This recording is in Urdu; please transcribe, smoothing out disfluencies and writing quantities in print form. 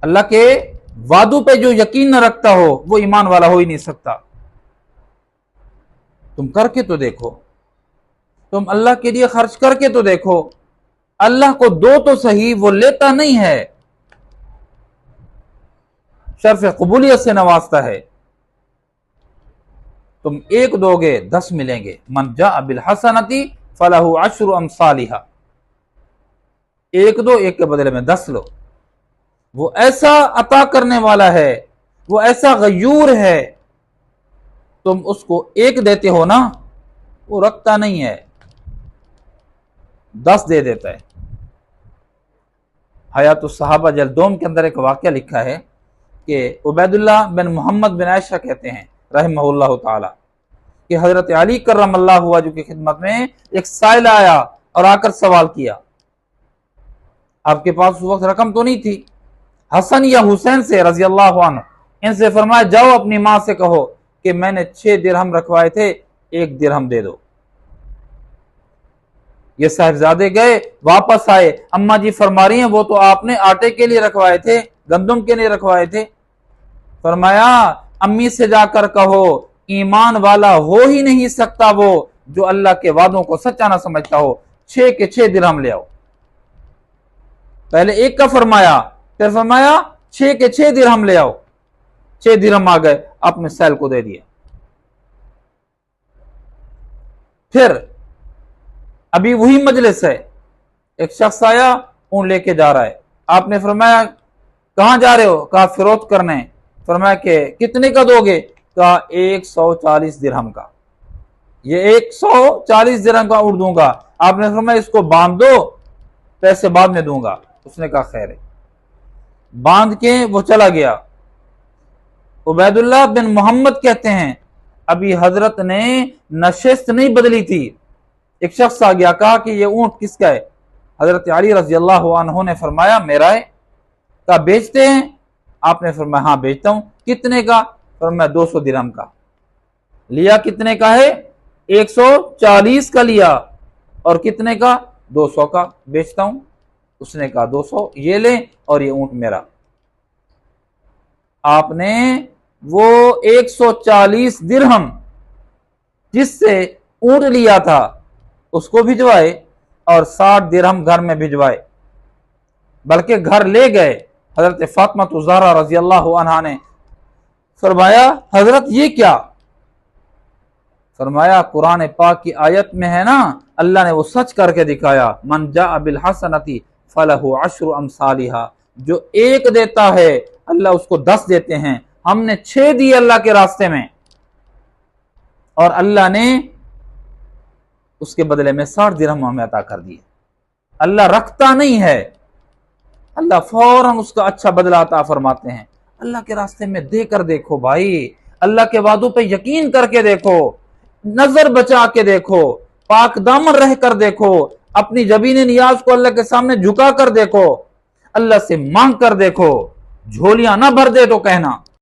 اللہ کے وعدوں پہ جو یقین نہ رکھتا ہو وہ ایمان والا ہو ہی نہیں سکتا۔ تم کر کے تو دیکھو، تم اللہ کے لیے خرچ کر کے تو دیکھو، اللہ کو دو تو صحیح، وہ لیتا نہیں ہے، شرف قبولیت سے نوازتا ہے۔ تم ایک دو گے 10 ملیں گے، من جاء بالحسنۃ فلہ عشر امثالھا، ایک دو، ایک کے بدلے میں 10 لو۔ وہ ایسا عطا کرنے والا ہے، وہ ایسا غیور ہے، تم اس کو ایک دیتے ہو نا، وہ رکھتا نہیں ہے، 10 دے دیتا ہے۔ حیات الصحابہ جلد 2 کے اندر ایک واقعہ لکھا ہے کہ عبید اللہ بن محمد بن عائشہ کہتے ہیں رحمہ اللہ تعالی کہ حضرت علی کرم اللہ وجہہ کی خدمت میں ایک سائل آیا اور آ کر سوال کیا۔ آپ کے پاس اس وقت رقم تو نہیں تھی، حسن یا حسین سے رضی اللہ عنہ، ان سے فرمایا جاؤ اپنی ماں سے کہو کہ میں نے 6 درہم رکھوائے تھے، 1 درہم دے دو۔ یہ صاحبزادے گئے، واپس آئے، اماں جی فرما رہی ہیں وہ تو آپ نے آٹے کے لیے رکھوائے تھے، گندم کے لیے رکھوائے تھے۔ فرمایا امی سے جا کر کہو ایمان والا ہو ہی نہیں سکتا وہ جو اللہ کے وعدوں کو سچا نہ سمجھتا ہو، 6 کے 6 درہم لے آؤ۔ پہلے 1 کا فرمایا، پھر فرمایا 6 کے 6 درہم لے آؤ، 6 درہم آ گئے، آپ نے سیل کو دے دیا۔ پھر ابھی وہی مجلس ہے، ایک شخص آیا، اون لے کے جا رہا ہے، آپ نے فرمایا کہاں جا رہے ہو؟ کہا فروخت کرنے۔ فرمایا کہ کتنے کا دو گے؟ کہا 140 درہم کا۔ یہ 140 درہم کا اڑ دوں گا۔ آپ نے فرمایا اس کو باندھ دو، پیسے بعد میں دوں گا۔ اس نے کہا خیر ہے، باندھ کے وہ چلا گیا۔ عبید اللہ بن محمد کہتے ہیں ابھی حضرت نے نشست نہیں بدلی تھی، ایک شخص آ گیا، کہا کہ یہ اونٹ کس کا ہے؟ حضرت علی رضی اللہ عنہ نے فرمایا میرا ہے۔ کہا بیچتے ہیں؟ آپ نے فرمایا ہاں بیچتا ہوں۔ کتنے کا؟ فرمایا 200 درہم کا۔ لیا کتنے کا ہے؟ 140 کا لیا، اور کتنے کا؟ 200 کا۔ بیچتا ہوں۔ اس نے کہا 200 یہ لیں اور یہ اونٹ میرا۔ آپ نے وہ 140 درہم جس سے اونٹ لیا تھا اس کو بھجوائے اور 60 درہم گھر میں بھجوائے، بلکہ گھر لے گئے۔ حضرت فاطمہ الزہرا رضی اللہ عنہا نے فرمایا حضرت یہ کیا؟ فرمایا قرآن پاک کی آیت میں ہے نا، اللہ نے وہ سچ کر کے دکھایا، من جاء بالحسنۃ فلہ عشر امثالھا، جو 1 دیتا ہے اللہ اس کو 10 دیتے ہیں۔ ہم نے 6 دیے اللہ کے راستے میں، اور اللہ نے اس کے بدلے میں 60 درہم ہمیں عطا کر دیے۔ اللہ رکھتا نہیں ہے، اللہ فوراً اس کا اچھا بدلہ عطا فرماتے ہیں۔ اللہ کے راستے میں دے کر دیکھو بھائی، اللہ کے وعدوں پہ یقین کر کے دیکھو، نظر بچا کے دیکھو، پاک دامن رہ کر دیکھو، اپنی جبین نیاز کو اللہ کے سامنے جھکا کر دیکھو، اللہ سے مانگ کر دیکھو، جھولیاں نہ بھر دے تو کہنا